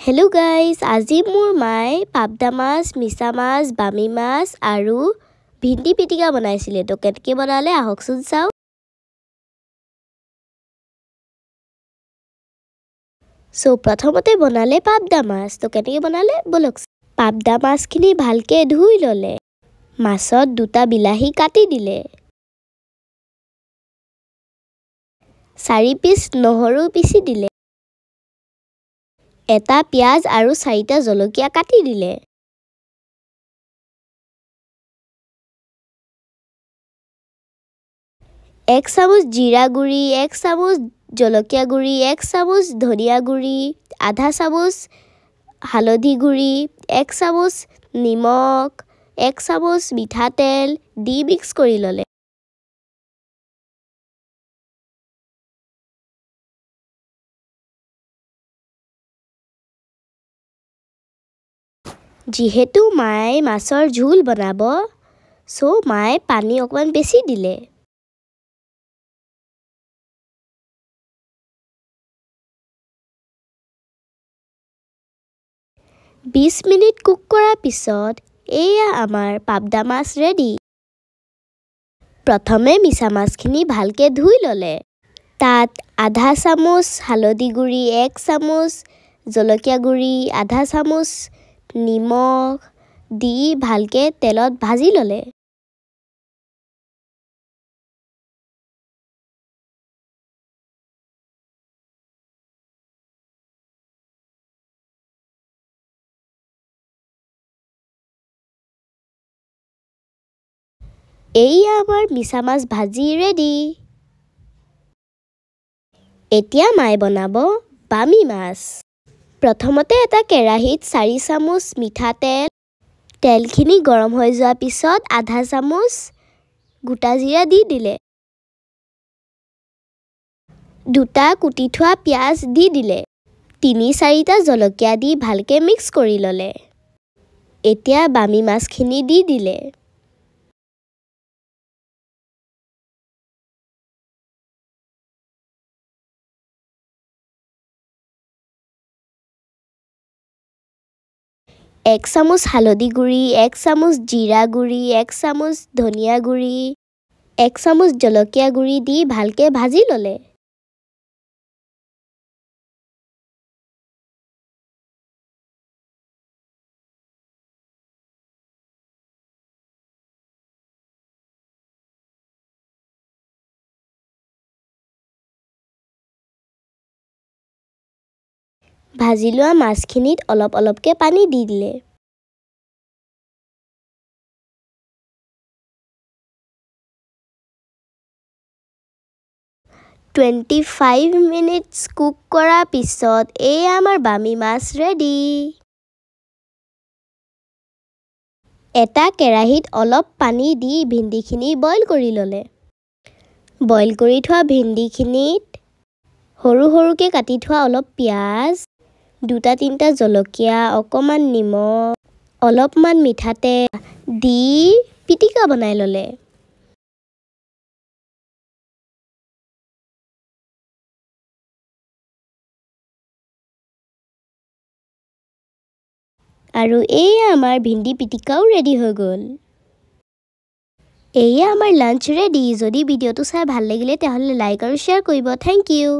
Hello guys, আজি মোৰ মাই পাবদা মাছ, মিছা মাছ, বামি মাছ আৰু ভিন্দি পিটিকা বনাইছিলে তো কেনেকৈ বনালে আহকচোন চাও। সো প্ৰথমতে বনালে পাবদা মাছ তো কেনেকৈ বনালে বলক। পাবদা মাছখিনি ভালকে ধুই ললে। মাছত দুটা বিলাহী কাটি দিলে। 4 পিস নহৰু পিছি দিলে। এটা পিয়াজ আৰু 4টা জলকীয়া কাটি দিলে। 1 চামুচ জিৰা গুৰি, 1 চামুচ জলকীয়া গুৰি, 1 চামুচ ধনিয়া গুৰি, আধা চামুচ হালধি গুৰি, 1 চামুচ নিমখ, 1 চামুচ মিঠাতেল দি মিক্স কৰি ললে। যিহেতু মায়ে মাছৰ ঝোল বনাব সো মায়ে পানী অকমান বেছি দিলে। বিশ মিনিট কুক কৰাৰ পিছত এয়া আমাৰ পাবদা মাছ ৰেডি। প্ৰথমে মিছা মাছখিনি ভালকে ধুই ললে। তাত আধা চামুচ হালধি গুৰি, 1 চামুচ জলকীয়া গুৰি, আধা চামুচ নিমখ দি ভালকে তেলত ভাজি ললে। এয়া আমাৰ মিছা মাছ ভাজি ৰেডি। এতিয়া মায়ে বনাব বামি মাছ। প্ৰথমতে এটা কেৰাহীত 4 চামুচ মিঠাতেল, তেলখিনি গৰম হৈ যোৱাৰ পিছত আধা চামুচ গোটা জিৰা দি দিলে। দুটা কুটি থোৱা পিয়াজ দি দিলে। 3-4টা জলকীয়া দি ভালকে মিক্স কৰি ললে। এতিয়া বামি মাছখিনি দি দিলে। এক চামুচ হালধি গুৰি, 1 চামুচ জিৰা গুৰি, 1 চামুচ ধনিয়া গুৰি, 1 চামুচ জলকীয়া গুৰি দি ভালকে ভাজি ললে। ভাজি লোৱা মাছখিনিত অলপ অলপকে পানী দি দিলে। (25 মিনিটছ কুক কৰাৰ পিছত এয়া আমাৰ বামি মাছ ৰেডি। এটা কেৰাহীত অলপ পানী দি ভিন্দিখিনি বইল কৰি ললে। বইল কৰি থোৱা ভিন্দিখিনিত সৰু সৰুকে কাটি থোৱা অলপ পিয়াজ, 2-3টা জলকীয়া, অকমান নিমখ, অলপমান মিঠাতেল দি পিটিকা বনাই ললে। আৰু এয়া আমাৰ ভিন্দি পিটিকাও ৰেডি হৈ গ'ল। এয়া আমাৰ লাঞ্চ ৰেডি। যদি ভিডিঅ'টো চাই ভাল লাগিলে তেতিয়াহ'লে লাইক আৰু শ্বেয়াৰ কৰিব। Thank U.